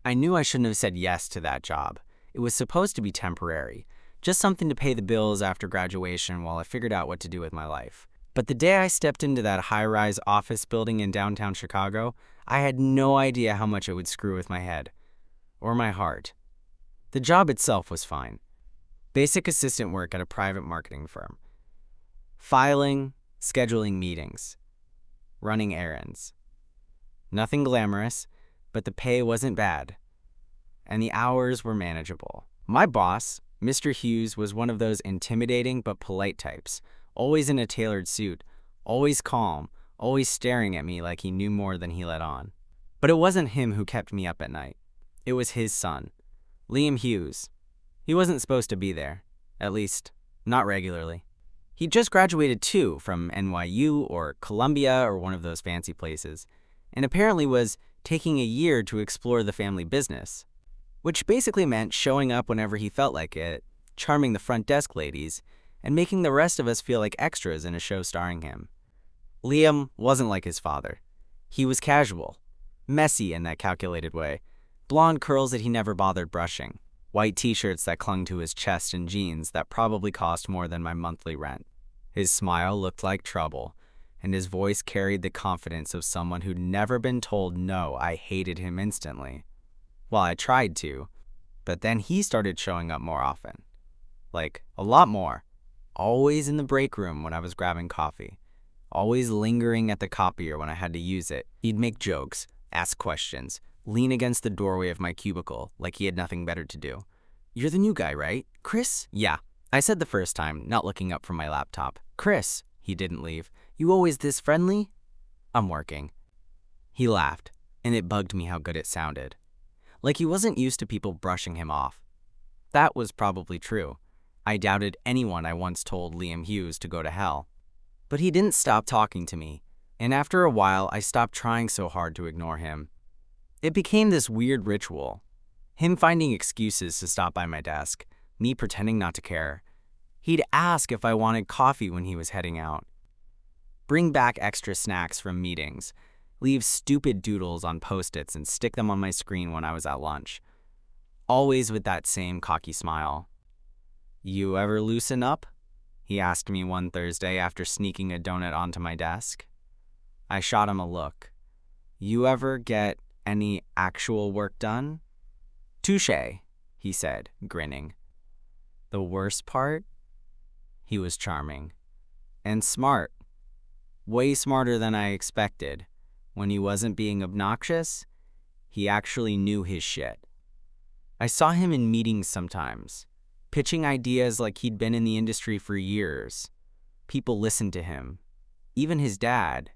I knew I shouldn't have said yes to that job. It was supposed to be temporary, just something to pay the bills after graduation while I figured out what to do with my life. But the day I stepped into that high-rise office building in downtown Chicago, I had no idea how much it would screw with my head. Or my heart. The job itself was fine. Basic assistant work at a private marketing firm. Filing, scheduling meetings, running errands. Nothing glamorous, but the pay wasn't bad, and the hours were manageable. My boss, Mr. Hughes, was one of those intimidating but polite types, always in a tailored suit, always calm, always staring at me like he knew more than he let on. But it wasn't him who kept me up at night. It was his son, Liam Hughes. He wasn't supposed to be there, at least, not regularly. He'd just graduated too, from NYU or Columbia or one of those fancy places, and apparently was taking a year to explore the family business, which basically meant showing up whenever he felt like it, charming the front desk ladies, and making the rest of us feel like extras in a show starring him. Liam wasn't like his father. He was casual, messy in that calculated way, blonde curls that he never bothered brushing, white t-shirts that clung to his chest and jeans that probably cost more than my monthly rent. His smile looked like trouble, and his voice carried the confidence of someone who'd never been told no. I hated him instantly. Well, I tried to, but then he started showing up more often. Like, a lot more. Always in the break room when I was grabbing coffee. Always lingering at the copier when I had to use it. He'd make jokes, ask questions, lean against the doorway of my cubicle like he had nothing better to do. "You're the new guy, right? Chris?" "Yeah," I said the first time, not looking up from my laptop. "Chris." He didn't leave. "You always this friendly?" "I'm working." He laughed, and it bugged me how good it sounded. Like he wasn't used to people brushing him off. That was probably true. I doubted anyone I once told Liam Hughes to go to hell. But he didn't stop talking to me, and after a while I stopped trying so hard to ignore him. It became this weird ritual. Him finding excuses to stop by my desk, me pretending not to care. He'd ask if I wanted coffee when he was heading out. Bring back extra snacks from meetings. Leave stupid doodles on Post-its and stick them on my screen when I was at lunch. Always with that same cocky smile. "You ever loosen up?" he asked me one Thursday after sneaking a donut onto my desk. I shot him a look. "You ever get any actual work done?" "Touché," he said, grinning. The worst part? He was charming. And smart. Way smarter than I expected. When he wasn't being obnoxious, he actually knew his shit. I saw him in meetings sometimes, pitching ideas like he'd been in the industry for years. People listened to him. Even his dad.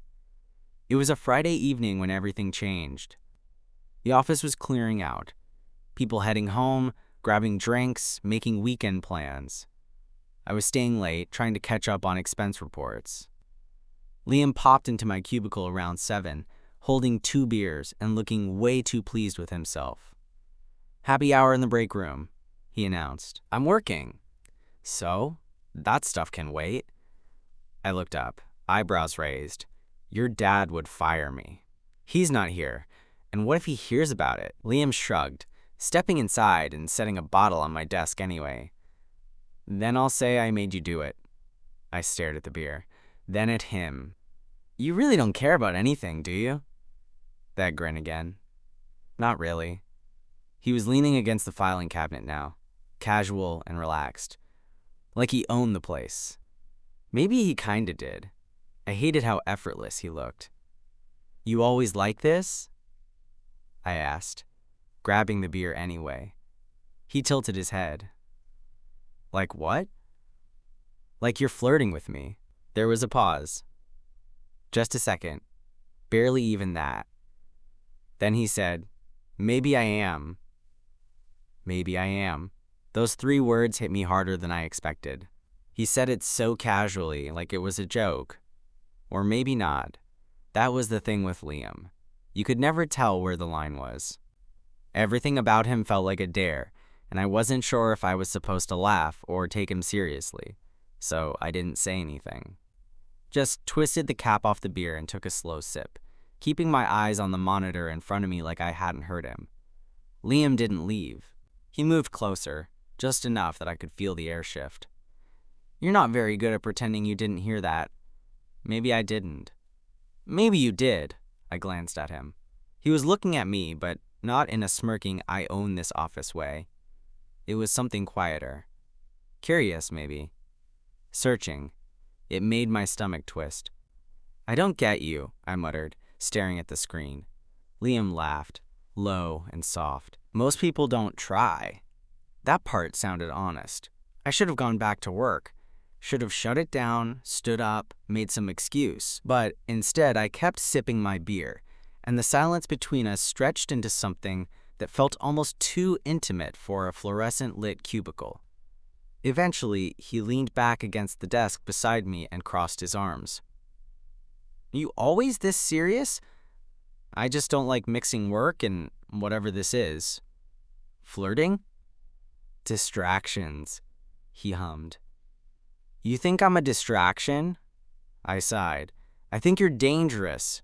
It was a Friday evening when everything changed. The office was clearing out. People heading home, grabbing drinks, making weekend plans. I was staying late, trying to catch up on expense reports. Liam popped into my cubicle around 7, holding 2 beers and looking way too pleased with himself. "Happy hour in the break room," he announced. "I'm working." "So? That stuff can wait." I looked up, eyebrows raised. "Your dad would fire me." "He's not here. And what if he hears about it?" Liam shrugged, stepping inside and setting a bottle on my desk anyway. "Then I'll say I made you do it." I stared at the beer, then at him. "You really don't care about anything, do you?" That grin again. "Not really." He was leaning against the filing cabinet now, casual and relaxed, like he owned the place. Maybe he kinda did. I hated how effortless he looked. "You always like this?" I asked, grabbing the beer anyway. He tilted his head. "Like what?" "Like you're flirting with me." There was a pause. Just a second. Barely even that. Then he said, "Maybe I am." Maybe I am. Those 3 words hit me harder than I expected. He said it so casually, like it was a joke. Or maybe not. That was the thing with Liam. You could never tell where the line was. Everything about him felt like a dare, and I wasn't sure if I was supposed to laugh or take him seriously, so I didn't say anything. Just twisted the cap off the beer and took a slow sip, keeping my eyes on the monitor in front of me like I hadn't heard him. Liam didn't leave. He moved closer, just enough that I could feel the air shift. You're not very good at pretending you didn't hear that. Maybe I didn't. Maybe you did. I glanced at him. He was looking at me, but not in a smirking I own this office way. It was something quieter. Curious, maybe. Searching. It made my stomach twist. I don't get you, I muttered, staring at the screen. Liam laughed, low and soft. Most people don't try. That part sounded honest. I should have gone back to work. Should have shut it down, stood up, made some excuse. But instead, I kept sipping my beer, and the silence between us stretched into something that felt almost too intimate for a fluorescent-lit cubicle. Eventually, he leaned back against the desk beside me and crossed his arms. You always this serious? I just don't like mixing work and whatever this is. Flirting? Distractions, he hummed. You think I'm a distraction? I sighed. I think you're dangerous.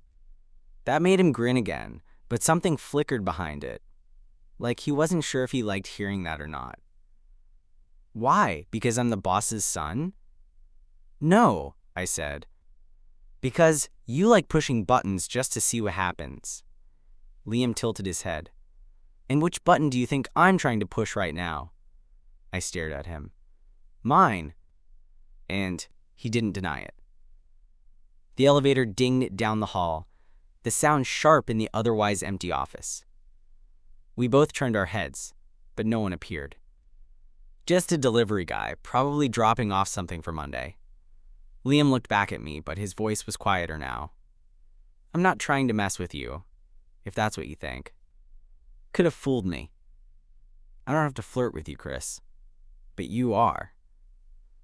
That made him grin again, but something flickered behind it. Like he wasn't sure if he liked hearing that or not. Why? Because I'm the boss's son? No, I said. Because you like pushing buttons just to see what happens. Liam tilted his head. And which button do you think I'm trying to push right now? I stared at him. Mine. And he didn't deny it. The elevator dinged down the hall, the sound sharp in the otherwise empty office. We both turned our heads, but no one appeared. Just a delivery guy, probably dropping off something for Monday. Liam looked back at me, but his voice was quieter now. I'm not trying to mess with you, if that's what you think. Could have fooled me. I don't have to flirt with you, Chris. But you are.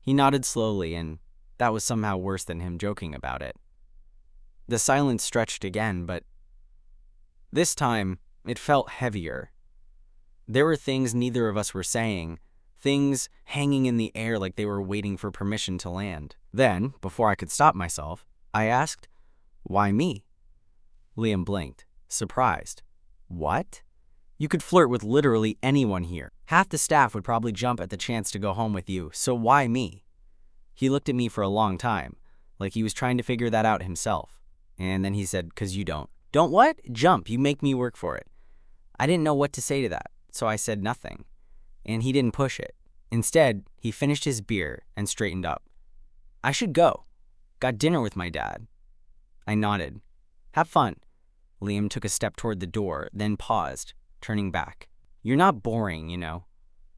He nodded slowly, and that was somehow worse than him joking about it. The silence stretched again, but this time it felt heavier. There were things neither of us were saying, things hanging in the air like they were waiting for permission to land. Then, before I could stop myself, I asked, Why me? Liam blinked, surprised. What? You could flirt with literally anyone here. Half the staff would probably jump at the chance to go home with you, so why me? He looked at me for a long time, like he was trying to figure that out himself. And then he said, 'Cause you don't. Don't what? Jump, you make me work for it. I didn't know what to say to that, so I said nothing. And he didn't push it. Instead, he finished his beer and straightened up. I should go. Got dinner with my dad. I nodded. Have fun. Liam took a step toward the door, then paused, turning back. You're not boring, you know.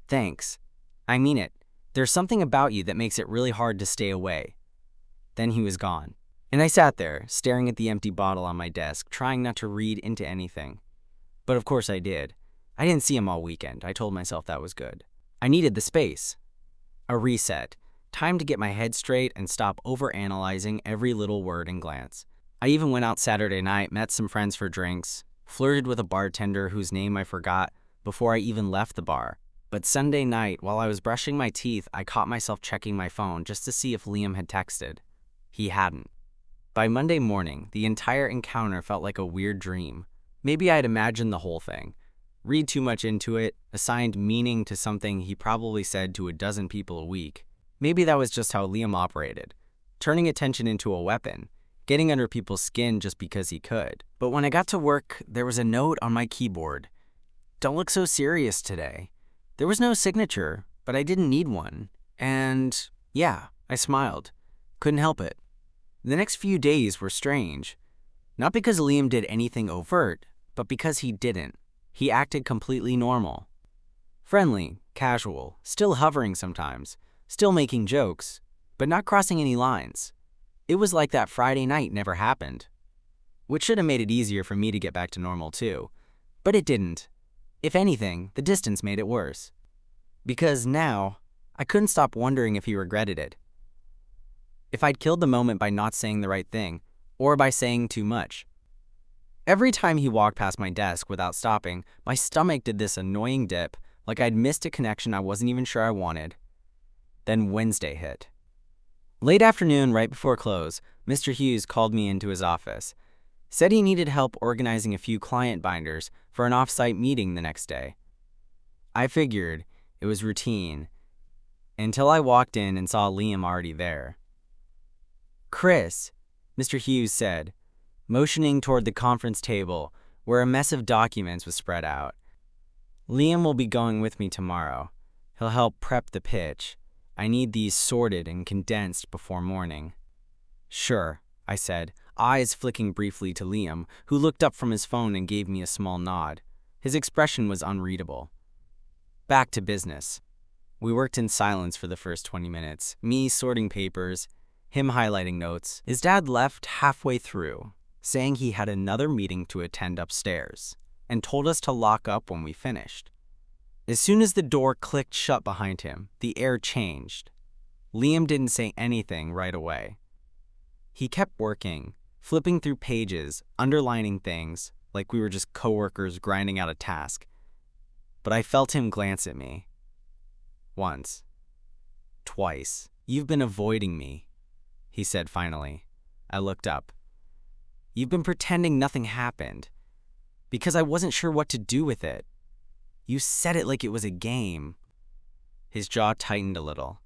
Thanks. I mean it. There's something about you that makes it really hard to stay away. Then he was gone. And I sat there, staring at the empty bottle on my desk, trying not to read into anything. But of course I did. I didn't see him all weekend. I told myself that was good. I needed the space. A reset. Time to get my head straight and stop overanalyzing every little word and glance. I even went out Saturday night, met some friends for drinks, flirted with a bartender whose name I forgot before I even left the bar. But Sunday night, while I was brushing my teeth, I caught myself checking my phone just to see if Liam had texted. He hadn't. By Monday morning, the entire encounter felt like a weird dream. Maybe I'd imagined the whole thing, read too much into it, assigned meaning to something he probably said to a dozen people a week. Maybe that was just how Liam operated, turning attention into a weapon, getting under people's skin just because he could. But when I got to work, there was a note on my keyboard. Don't look so serious today. There was no signature, but I didn't need one. And yeah, I smiled. Couldn't help it. The next few days were strange. Not because Liam did anything overt, but because he didn't. He acted completely normal. Friendly, casual, still hovering sometimes, still making jokes, but not crossing any lines. It was like that Friday night never happened. Which should have made it easier for me to get back to normal too. But it didn't. If anything, the distance made it worse. Because now, I couldn't stop wondering if he regretted it. If I'd killed the moment by not saying the right thing, or by saying too much. Every time he walked past my desk without stopping, my stomach did this annoying dip, like I'd missed a connection I wasn't even sure I wanted. Then Wednesday hit. Late afternoon, right before close, Mr. Hughes called me into his office. Said he needed help organizing a few client binders for an off-site meeting the next day. I figured it was routine until I walked in and saw Liam already there. "Chris," Mr. Hughes said, motioning toward the conference table where a mess of documents was spread out. "Liam will be going with me tomorrow. He'll help prep the pitch. I need these sorted and condensed before morning." "Sure," I said, eyes flicking briefly to Liam, who looked up from his phone and gave me a small nod. His expression was unreadable. Back to business. We worked in silence for the first 20 minutes, me sorting papers, him highlighting notes. His dad left halfway through, saying he had another meeting to attend upstairs, and told us to lock up when we finished. As soon as the door clicked shut behind him, the air changed. Liam didn't say anything right away. He kept working, flipping through pages, underlining things, like we were just coworkers grinding out a task. But I felt him glance at me. Once. Twice. "You've been avoiding me," he said finally. I looked up. "You've been pretending nothing happened, because I wasn't sure what to do with it. You said it like it was a game." His jaw tightened a little.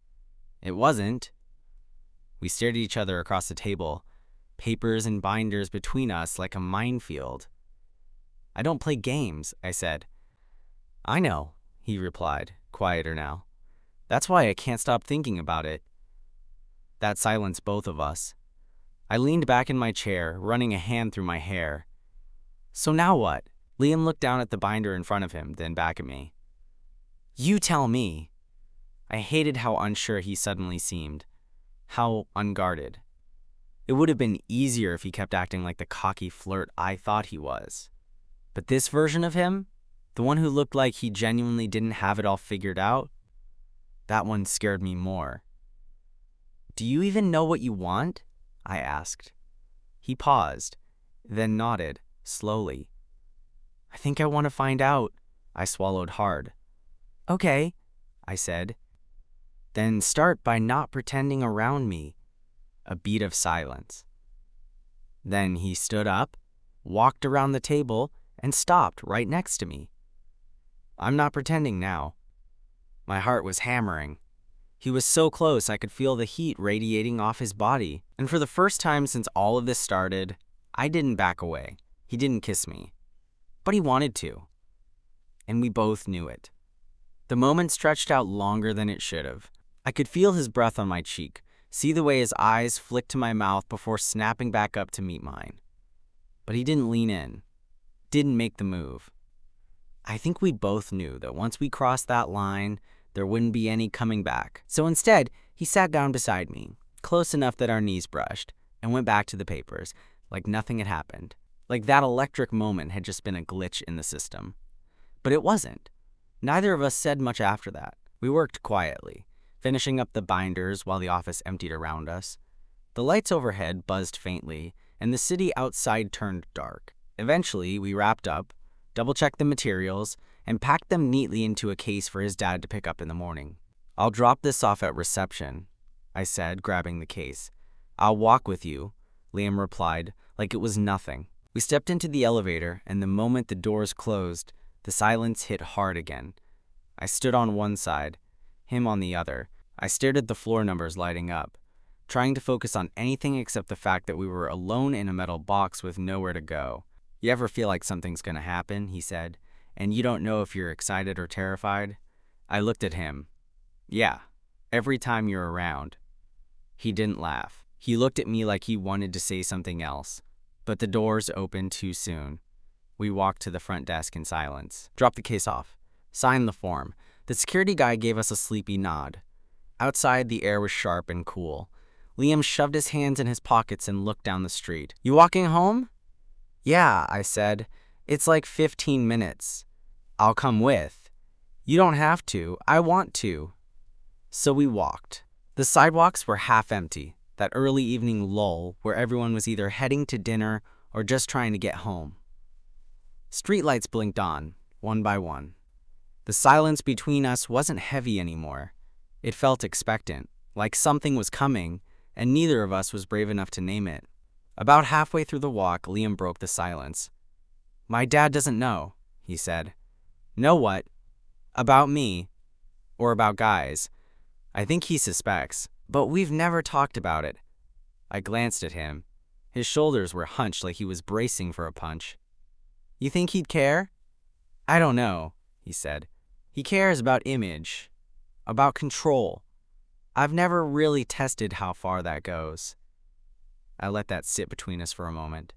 "It wasn't." We stared at each other across the table, papers and binders between us like a minefield. "I don't play games," I said. "I know," he replied, quieter now. "That's why I can't stop thinking about it." That silenced both of us. I leaned back in my chair, running a hand through my hair. "So now what?" Liam looked down at the binder in front of him, then back at me. "You tell me." I hated how unsure he suddenly seemed, how unguarded. It would have been easier if he kept acting like the cocky flirt I thought he was. But this version of him, the one who looked like he genuinely didn't have it all figured out, that one scared me more. "Do you even know what you want?" I asked. He paused, then nodded, slowly. "I think I want to find out." I swallowed hard. "Okay," I said. "Then start by not pretending around me." A beat of silence. Then he stood up, walked around the table, and stopped right next to me. I'm not pretending now. My heart was hammering. He was so close I could feel the heat radiating off his body, and for the first time since all of this started, I didn't back away. He didn't kiss me. But he wanted to. And we both knew it. The moment stretched out longer than it should have. I could feel his breath on my cheek, see the way his eyes flicked to my mouth before snapping back up to meet mine. But he didn't lean in, didn't make the move. I think we both knew that once we crossed that line, there wouldn't be any coming back. So instead, he sat down beside me, close enough that our knees brushed, and went back to the papers, like nothing had happened. Like that electric moment had just been a glitch in the system. But it wasn't. Neither of us said much after that. We worked quietly, finishing up the binders while the office emptied around us. The lights overhead buzzed faintly, and the city outside turned dark. Eventually, we wrapped up, double-checked the materials, and packed them neatly into a case for his dad to pick up in the morning. "I'll drop this off at reception," I said, grabbing the case. "I'll walk with you," Liam replied, like it was nothing. We stepped into the elevator, and the moment the doors closed, the silence hit hard again. I stood on one side, him on the other. I stared at the floor numbers lighting up, trying to focus on anything except the fact that we were alone in a metal box with nowhere to go. "You ever feel like something's gonna happen," he said, "and you don't know if you're excited or terrified?" I looked at him. "Yeah, every time you're around." He didn't laugh. He looked at me like he wanted to say something else, but the doors opened too soon. We walked to the front desk in silence, dropped the case off, signed the form. The security guy gave us a sleepy nod. Outside, the air was sharp and cool. Liam shoved his hands in his pockets and looked down the street. "You walking home?" "Yeah," I said. "It's like 15 minutes. I'll come with." "You don't have to. I want to." So we walked. The sidewalks were half empty, that early evening lull where everyone was either heading to dinner or just trying to get home. Streetlights blinked on, one by one. The silence between us wasn't heavy anymore. It felt expectant, like something was coming, and neither of us was brave enough to name it. About halfway through the walk, Liam broke the silence. "My dad doesn't know," he said. "Know what? About me? Or about guys? I think he suspects, but we've never talked about it." I glanced at him. His shoulders were hunched like he was bracing for a punch. "You think he'd care?" "I don't know," he said. "He cares about image, about control. I've never really tested how far that goes." I let that sit between us for a moment.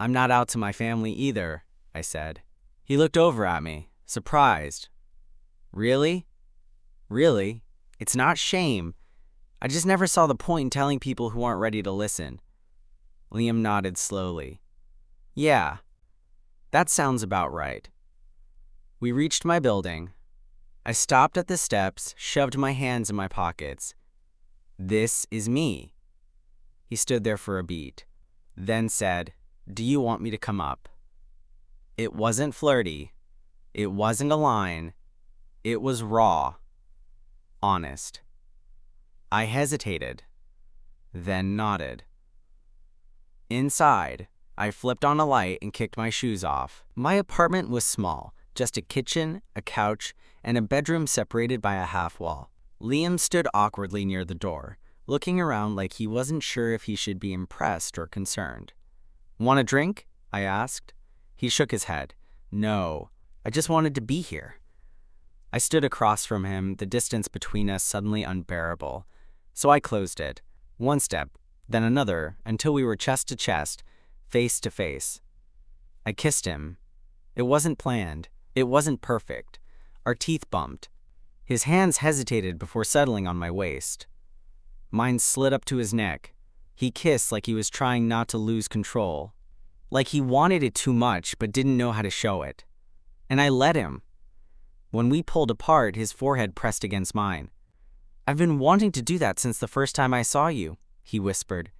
"I'm not out to my family either," I said. He looked over at me, surprised. "Really? Really? It's not shame. I just never saw the point in telling people who aren't ready to listen." Liam nodded slowly. "Yeah, that sounds about right." We reached my building. I stopped at the steps, shoved my hands in my pockets. "This is me." He stood there for a beat, then said, "Do you want me to come up?" It wasn't flirty. It wasn't a line. It was raw, honest. I hesitated, then nodded. Inside, I flipped on a light and kicked my shoes off. My apartment was small, just a kitchen, a couch, and a bedroom separated by a half wall. Liam stood awkwardly near the door, looking around like he wasn't sure if he should be impressed or concerned. "Want a drink?" I asked. He shook his head. "No, I just wanted to be here." I stood across from him, the distance between us suddenly unbearable. So I closed it, one step, then another, until we were chest to chest, face to face. I kissed him. It wasn't planned. It wasn't perfect. Our teeth bumped. His hands hesitated before settling on my waist. Mine slid up to his neck. He kissed like he was trying not to lose control. Like he wanted it too much but didn't know how to show it. And I let him. When we pulled apart, his forehead pressed against mine. "I've been wanting to do that since the first time I saw you," he whispered.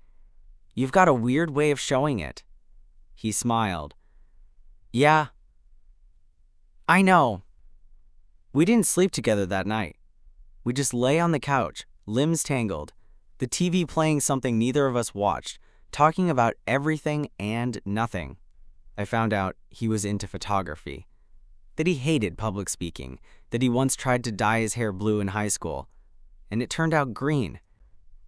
"You've got a weird way of showing it." He smiled. "Yeah, I know." We didn't sleep together that night. We just lay on the couch, limbs tangled, the TV playing something neither of us watched, talking about everything and nothing. I found out he was into photography, that he hated public speaking, that he once tried to dye his hair blue in high school, and it turned out green.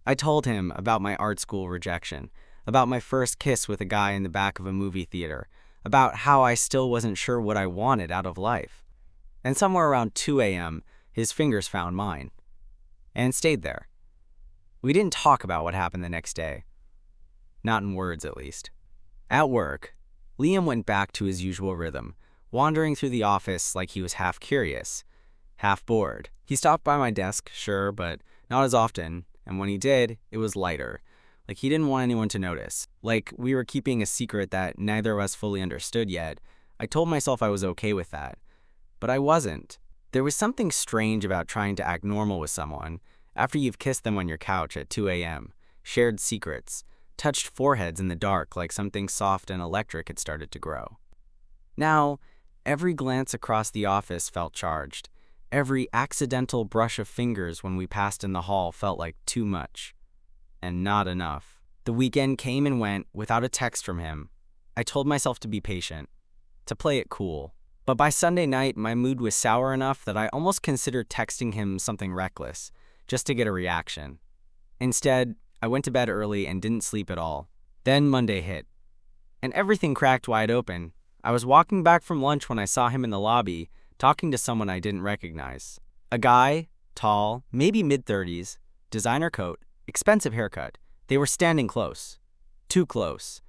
I told him about my art school rejection, about my first kiss with a guy in the back of a movie theater, about how I still wasn't sure what I wanted out of life. And somewhere around 2 a.m., his fingers found mine, and stayed there. We didn't talk about what happened the next day. Not in words, at least. At work, Liam went back to his usual rhythm, wandering through the office like he was half curious, half bored. He stopped by my desk, sure, but not as often, and when he did, it was lighter, like he didn't want anyone to notice, like we were keeping a secret that neither of us fully understood yet. I told myself I was okay with that, but I wasn't. There was something strange about trying to act normal with someone after you've kissed them on your couch at 2 a.m., shared secrets, touched foreheads in the dark like something soft and electric had started to grow. Now, every glance across the office felt charged. Every accidental brush of fingers when we passed in the hall felt like too much. And not enough. The weekend came and went without a text from him. I told myself to be patient, to play it cool. But by Sunday night, my mood was sour enough that I almost considered texting him something reckless, just to get a reaction. Instead, I went to bed early and didn't sleep at all. Then Monday hit, and everything cracked wide open. I was walking back from lunch when I saw him in the lobby, talking to someone I didn't recognize. A guy, tall, maybe mid-30s, designer coat, expensive haircut. They were standing close. Too close.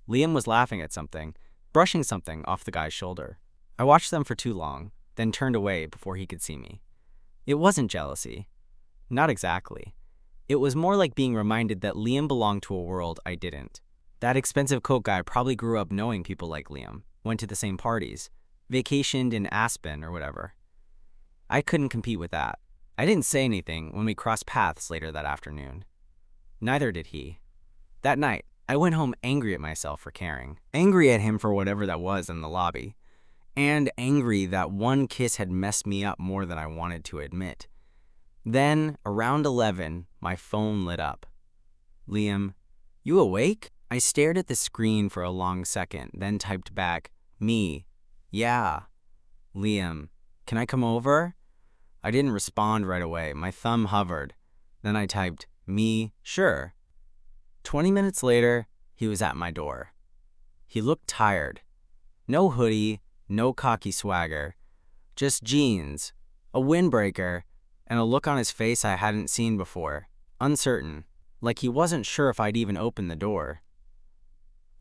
Liam was laughing at something, brushing something off the guy's shoulder. I watched them for too long, then turned away before he could see me. It wasn't jealousy. Not exactly. It was more like being reminded that Liam belonged to a world I didn't. That expensive coat guy probably grew up knowing people like Liam, went to the same parties, vacationed in Aspen or whatever. I couldn't compete with that. I didn't say anything when we crossed paths later that afternoon. Neither did he. That night, I went home angry at myself for caring, angry at him for whatever that was in the lobby, and angry that one kiss had messed me up more than I wanted to admit. Then, around 11, my phone lit up. "Liam, you awake?" I stared at the screen for a long second, then typed back, "Me. Yeah. Liam, can I come over?" I didn't respond right away. My thumb hovered. Then I typed, "Me, sure." 20 minutes later, he was at my door. He looked tired. No hoodie, no cocky swagger. Just jeans, a windbreaker, and a look on his face I hadn't seen before. Uncertain, like he wasn't sure if I'd even open the door.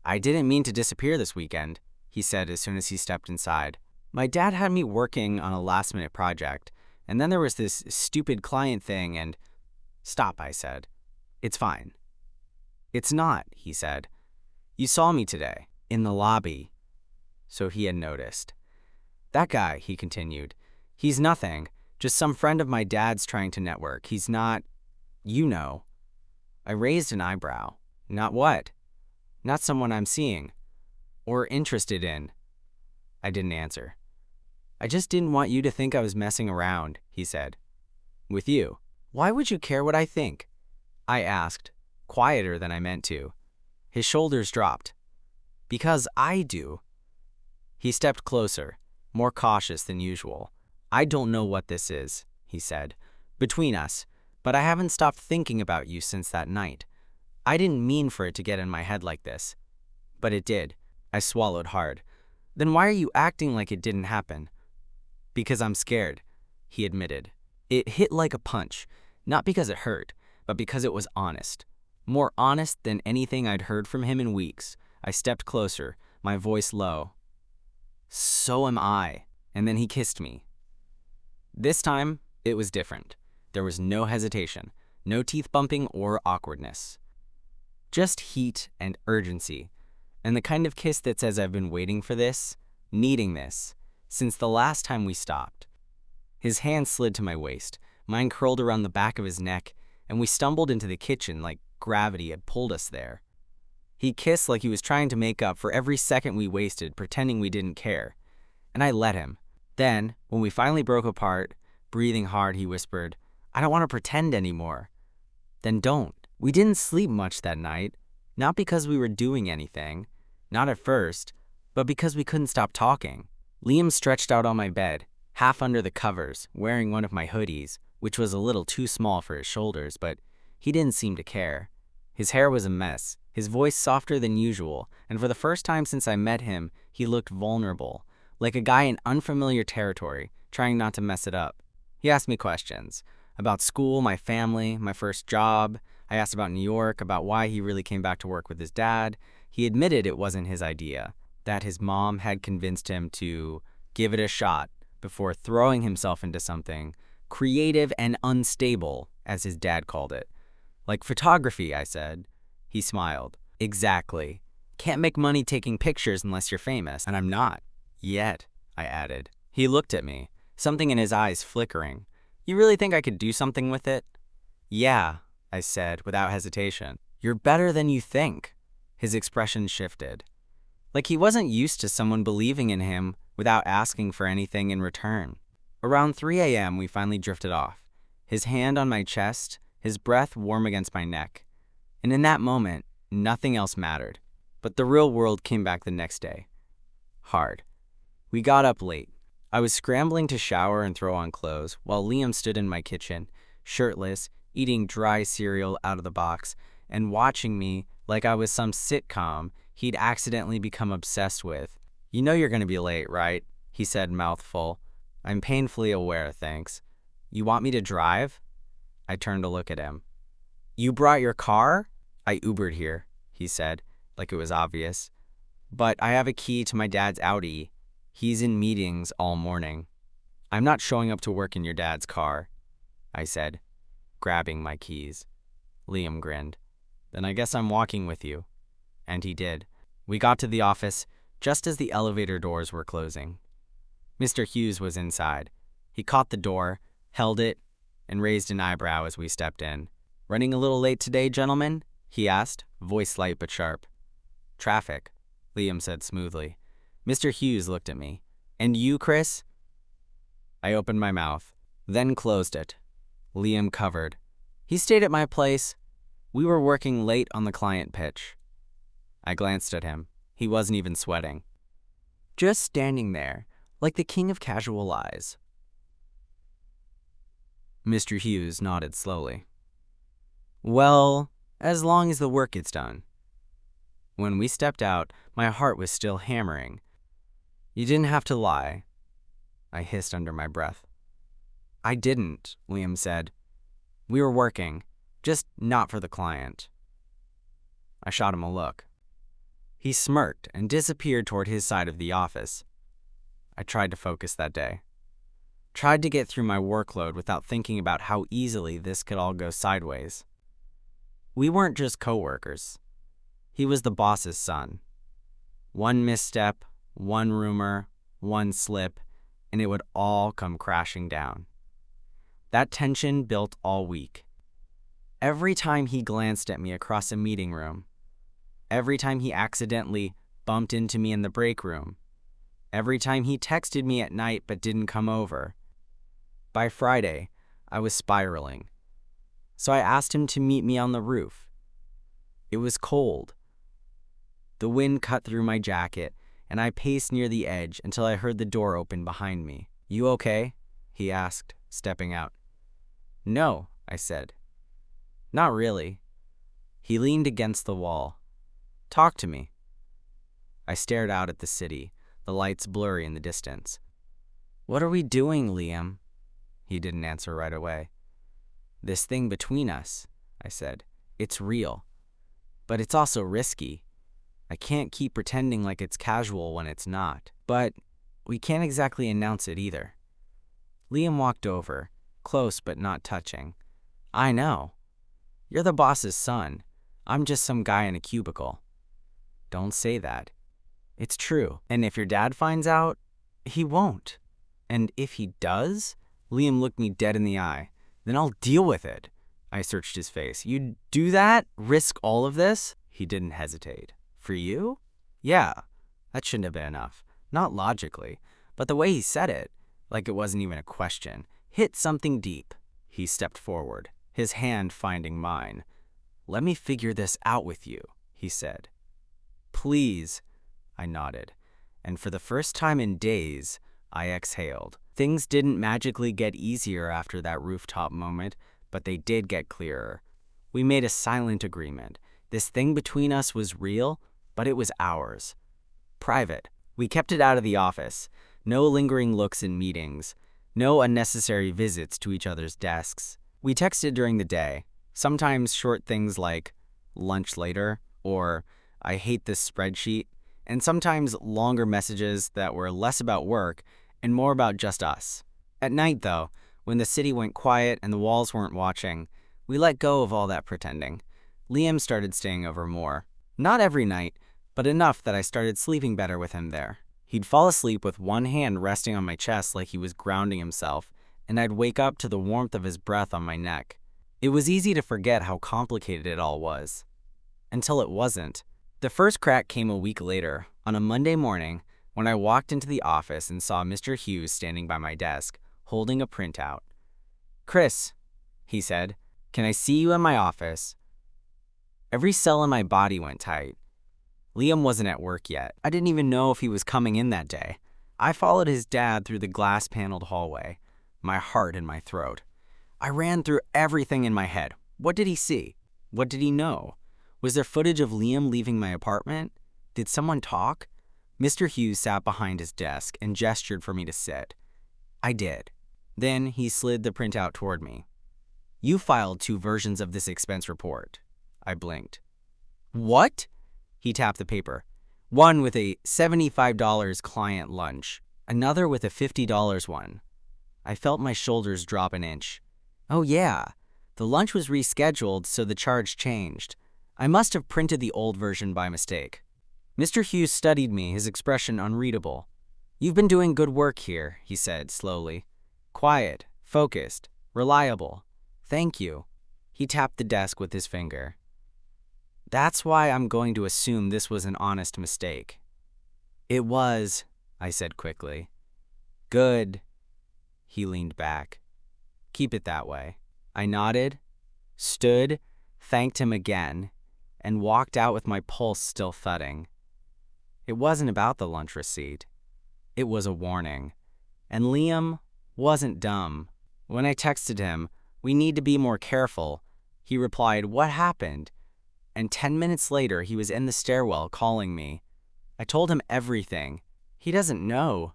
"I didn't mean to disappear this weekend," he said as soon as he stepped inside. "My dad had me working on a last-minute project, and then there was this stupid client thing and—" "Stop," I said. "It's fine." "It's not," he said. "You saw me today, in the lobby." So he had noticed. "That guy," he continued, "he's nothing, just some friend of my dad's trying to network. He's not, you know." I raised an eyebrow. "Not what?" "Not someone I'm seeing. Or interested in." I didn't answer. "I just didn't want you to think I was messing around," he said. "With you." "Why would you care what I think?" I asked, quieter than I meant to. His shoulders dropped. "Because I do." He stepped closer, more cautious than usual. "I don't know what this is," he said, "between us, but I haven't stopped thinking about you since that night. I didn't mean for it to get in my head like this. But it did." I swallowed hard. "Then why are you acting like it didn't happen?" "Because I'm scared," he admitted. It hit like a punch, not because it hurt, but because it was honest. More honest than anything I'd heard from him in weeks. I stepped closer, my voice low. "So am I." And then he kissed me. This time, it was different. There was no hesitation, no teeth bumping or awkwardness. Just heat and urgency, and the kind of kiss that says I've been waiting for this, needing this, since the last time we stopped. His hand slid to my waist, mine curled around the back of his neck, and we stumbled into the kitchen like gravity had pulled us there. He kissed like he was trying to make up for every second we wasted pretending we didn't care, and I let him. Then, when we finally broke apart, breathing hard, he whispered, "I don't want to pretend anymore." "Then don't." We didn't sleep much that night, not because we were doing anything, not at first, but because we couldn't stop talking. Liam stretched out on my bed, half under the covers, wearing one of my hoodies, which was a little too small for his shoulders, but he didn't seem to care. His hair was a mess, his voice softer than usual, and for the first time since I met him, he looked vulnerable, like a guy in unfamiliar territory, trying not to mess it up. He asked me questions about school, my family, my first job. I asked about New York, about why he really came back to work with his dad. He admitted it wasn't his idea, that his mom had convinced him to give it a shot before throwing himself into something creative and unstable, as his dad called it. "Like photography," I said. He smiled. "Exactly. Can't make money taking pictures unless you're famous, and I'm not. Yet," I added. He looked at me, something in his eyes flickering. "You really think I could do something with it?" "Yeah," I said without hesitation. "You're better than you think." His expression shifted, like he wasn't used to someone believing in him without asking for anything in return. Around 3 a.m., we finally drifted off, his hand on my chest, his breath warm against my neck. And in that moment, nothing else mattered. But the real world came back the next day. Hard. We got up late. I was scrambling to shower and throw on clothes, while Liam stood in my kitchen, shirtless, eating dry cereal out of the box, and watching me like I was some sitcom he'd accidentally become obsessed with. "You know you're going to be late, right?" he said, mouthful. "I'm painfully aware, thanks." "You want me to drive?" I turned to look at him. "You brought your car?" "I Ubered here," he said, like it was obvious. "But I have a key to my dad's Audi. He's in meetings all morning." "I'm not showing up to work in your dad's car," I said, grabbing my keys. Liam grinned. "Then I guess I'm walking with you." And he did. We got to the office just as the elevator doors were closing. Mr. Hughes was inside. He caught the door, held it, and raised an eyebrow as we stepped in. "Running a little late today, gentlemen?" he asked, voice light but sharp. "Traffic," Liam said smoothly. Mr. Hughes looked at me. "And you, Chris?" I opened my mouth, then closed it. Liam covered. "He stayed at my place. We were working late on the client pitch." I glanced at him. He wasn't even sweating. Just standing there, like the king of casual lies. Mr. Hughes nodded slowly. Well, as long as the work gets done. When we stepped out, my heart was still hammering. You didn't have to lie, I hissed under my breath. I didn't, Liam said. We were working, just not for the client. I shot him a look. He smirked and disappeared toward his side of the office. I tried to focus that day. Tried to get through my workload without thinking about how easily this could all go sideways. We weren't just coworkers. He was the boss's son. One misstep, one rumor, one slip, and it would all come crashing down. That tension built all week. Every time he glanced at me across a meeting room, every time he accidentally bumped into me in the break room, every time he texted me at night but didn't come over. By Friday, I was spiraling. So I asked him to meet me on the roof. It was cold. The wind cut through my jacket, and I paced near the edge until I heard the door open behind me. You okay? He asked, stepping out. No, I said. Not really. He leaned against the wall. Talk to me. I stared out at the city, the lights blurry in the distance. What are we doing, Liam? He didn't answer right away. This thing between us, I said. It's real. But it's also risky. I can't keep pretending like it's casual when it's not. But we can't exactly announce it either. Liam walked over, close but not touching. I know. You're the boss's son. I'm just some guy in a cubicle. Don't say that. It's true. And if your dad finds out, he won't. And if he does, Liam looked me dead in the eye. Then I'll deal with it. I searched his face. You'd do that? Risk all of this? He didn't hesitate. For you? Yeah. That shouldn't have been enough. Not logically, but the way he said it, like it wasn't even a question, hit something deep. He stepped forward, his hand finding mine. Let me figure this out with you, he said. Please, I nodded, and for the first time in days, I exhaled. Things didn't magically get easier after that rooftop moment, but they did get clearer. We made a silent agreement. This thing between us was real, but it was ours. Private. We kept it out of the office. No lingering looks in meetings. No unnecessary visits to each other's desks. We texted during the day, sometimes short things like, lunch later, or I hate this spreadsheet, and sometimes longer messages that were less about work and more about just us. At night, though, when the city went quiet and the walls weren't watching, we let go of all that pretending. Liam started staying over more. Not every night, but enough that I started sleeping better with him there. He'd fall asleep with one hand resting on my chest like he was grounding himself, and I'd wake up to the warmth of his breath on my neck. It was easy to forget how complicated it all was. Until it wasn't. The first crack came a week later, on a Monday morning, when I walked into the office and saw Mr. Hughes standing by my desk, holding a printout. Chris, he said, can I see you in my office? Every cell in my body went tight. Liam wasn't at work yet. I didn't even know if he was coming in that day. I followed his dad through the glass-paneled hallway, my heart in my throat. I ran through everything in my head. What did he see? What did he know? Was there footage of Liam leaving my apartment? Did someone talk? Mr. Hughes sat behind his desk and gestured for me to sit. I did. Then he slid the printout toward me. You filed 2 versions of this expense report. I blinked. What? He tapped the paper. One with a $75 client lunch, another with a $50 one. I felt my shoulders drop an inch. Oh yeah, the lunch was rescheduled, so the charge changed. I must have printed the old version by mistake. Mr. Hughes studied me, his expression unreadable. You've been doing good work here, he said slowly. Quiet, focused, reliable. Thank you. He tapped the desk with his finger. That's why I'm going to assume this was an honest mistake. It was, I said quickly. Good. He leaned back. Keep it that way. I nodded, stood, thanked him again, and walked out with my pulse still thudding. It wasn't about the lunch receipt. It was a warning. And Liam wasn't dumb. When I texted him, "We need to be more careful," he replied, "What happened?" And 10 minutes later, he was in the stairwell calling me. I told him everything. "He doesn't know,"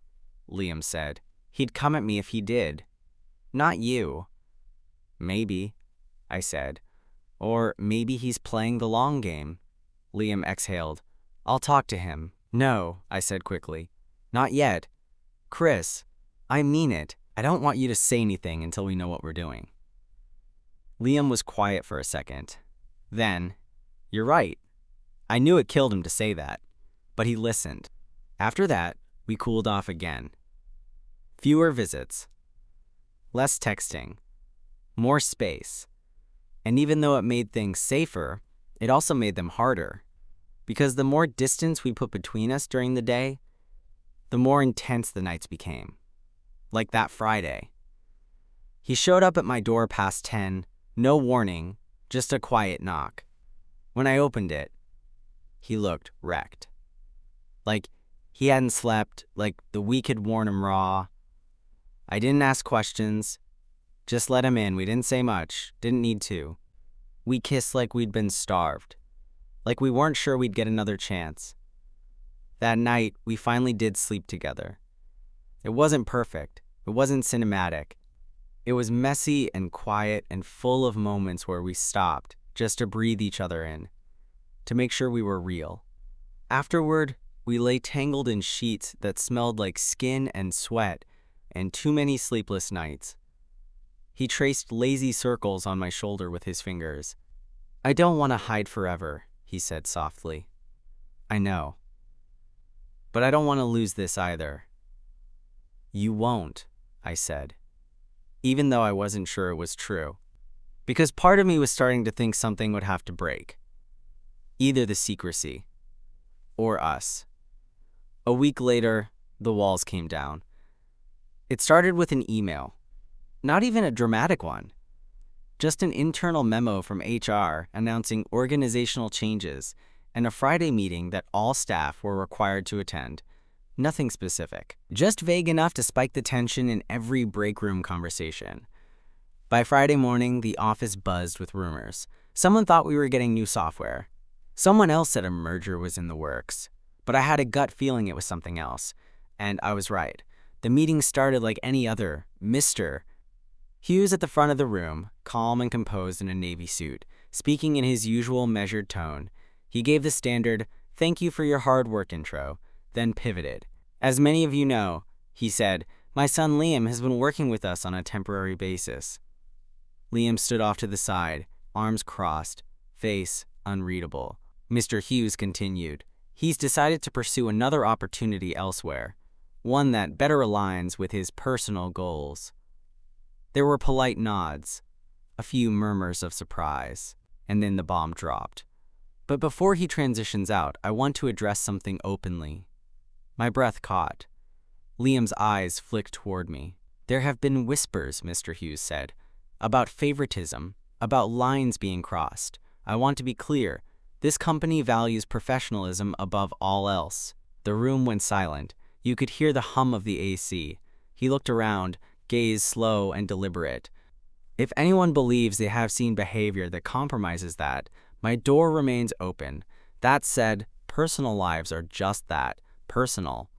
Liam said. "He'd come at me if he did." "Not you." "Maybe," I said. "Or maybe he's playing the long game." Liam exhaled. "I'll talk to him." "No," I said quickly. "Not yet. Chris, I mean it. I don't want you to say anything until we know what we're doing." Liam was quiet for a second. Then, "You're right." I knew it killed him to say that, but he listened. After that, we cooled off again. Fewer visits, less texting, more space. And even though it made things safer, it also made them harder. Because the more distance we put between us during the day, the more intense the nights became. Like that Friday. He showed up at my door past 10, no warning, just a quiet knock. When I opened it, he looked wrecked. Like he hadn't slept, like the week had worn him raw. I didn't ask questions, just let him in. We didn't say much, didn't need to. We kissed like we'd been starved, like we weren't sure we'd get another chance. That night, we finally did sleep together. It wasn't perfect, it wasn't cinematic. It was messy and quiet and full of moments where we stopped just to breathe each other in, to make sure we were real. Afterward, we lay tangled in sheets that smelled like skin and sweat and too many sleepless nights. He traced lazy circles on my shoulder with his fingers. "I don't want to hide forever," he said softly. "I know. But I don't want to lose this either." "You won't," I said, even though I wasn't sure it was true. Because part of me was starting to think something would have to break. Either the secrecy, or us. A week later, the walls came down. It started with an email. Not even a dramatic one. Just an internal memo from HR announcing organizational changes and a Friday meeting that all staff were required to attend. Nothing specific. Just vague enough to spike the tension in every break room conversation. By Friday morning, the office buzzed with rumors. Someone thought we were getting new software. Someone else said a merger was in the works. But I had a gut feeling it was something else. And I was right. The meeting started like any other. Mr. Hughes at the front of the room, calm and composed in a navy suit, speaking in his usual measured tone. He gave the standard, "Thank you for your hard work" intro, then pivoted. "As many of you know," he said, "my son Liam has been working with us on a temporary basis." Liam stood off to the side, arms crossed, face unreadable. Mr. Hughes continued, "He's decided to pursue another opportunity elsewhere, one that better aligns with his personal goals." There were polite nods, a few murmurs of surprise, and then the bomb dropped. But before he transitions out, I want to address something openly. My breath caught. Liam's eyes flicked toward me. "There have been whispers," Mr. Hughes said, "about favoritism, about lines being crossed. I want to be clear. This company values professionalism above all else." The room went silent. You could hear the hum of the AC. He looked around, gaze slow and deliberate. "If anyone believes they have seen behavior that compromises that, my door remains open. That said, personal lives are just that, personal.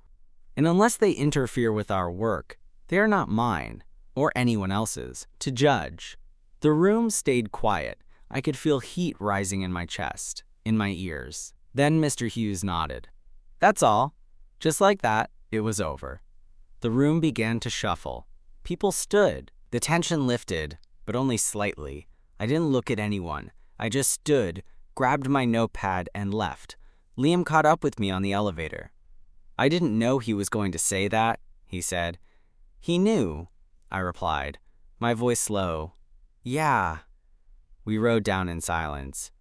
And unless they interfere with our work, they are not mine, or anyone else's, to judge." The room stayed quiet. I could feel heat rising in my chest, in my ears. Then Mr. Hughes nodded. "That's all." Just like that, it was over. The room began to shuffle. People stood. The tension lifted, but only slightly. I didn't look at anyone. I just stood, grabbed my notepad, and left. Liam caught up with me on the elevator. "I didn't know he was going to say that," he said. "He knew," I replied, my voice low. "Yeah." We rode down in silence.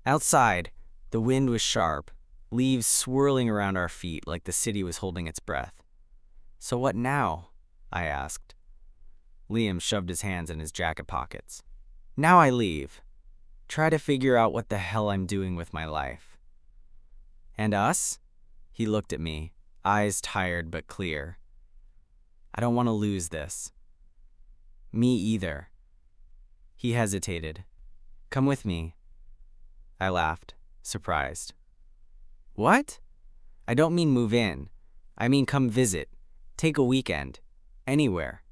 Outside, the wind was sharp, leaves swirling around our feet like the city was holding its breath. "So what now?" I asked. Liam shoved his hands in his jacket pockets. "Now I leave. try to figure out what the hell I'm doing with my life. And us? He looked at me, eyes tired but clear. I don't want to lose this. Me either. He hesitated. Come with me. I laughed, surprised. What? I don't mean move in. I mean come visit. Take a weekend. Anywhere.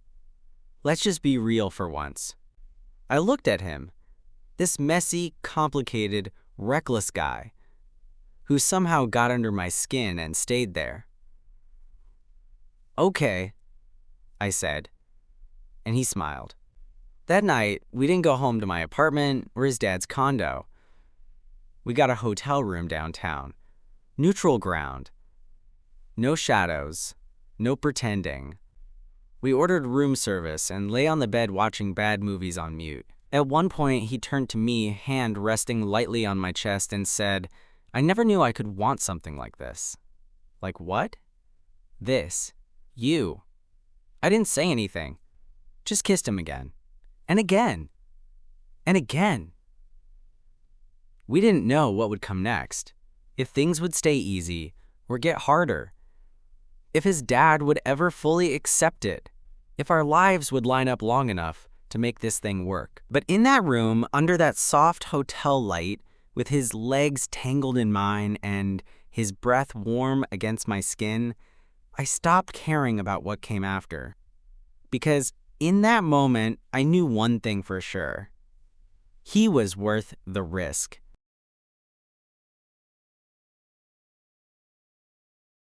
Let's just be real for once. I looked at him, this messy, complicated, reckless guy, who somehow got under my skin and stayed there. Okay, I said, and he smiled. That night, we didn't go home to my apartment or his dad's condo. We got a hotel room downtown. Neutral ground. No shadows. No pretending. We ordered room service and lay on the bed watching bad movies on mute. At one point, he turned to me, hand resting lightly on my chest, and said, I never knew I could want something like this. Like what? This. You. I didn't say anything. Just kissed him again. And again. And again. We didn't know what would come next. If things would stay easy or get harder. If his dad would ever fully accept it. If our lives would line up long enough to make this thing work. But in that room, under that soft hotel light, with his legs tangled in mine and his breath warm against my skin, I stopped caring about what came after. Because in that moment, I knew one thing for sure. He was worth the risk.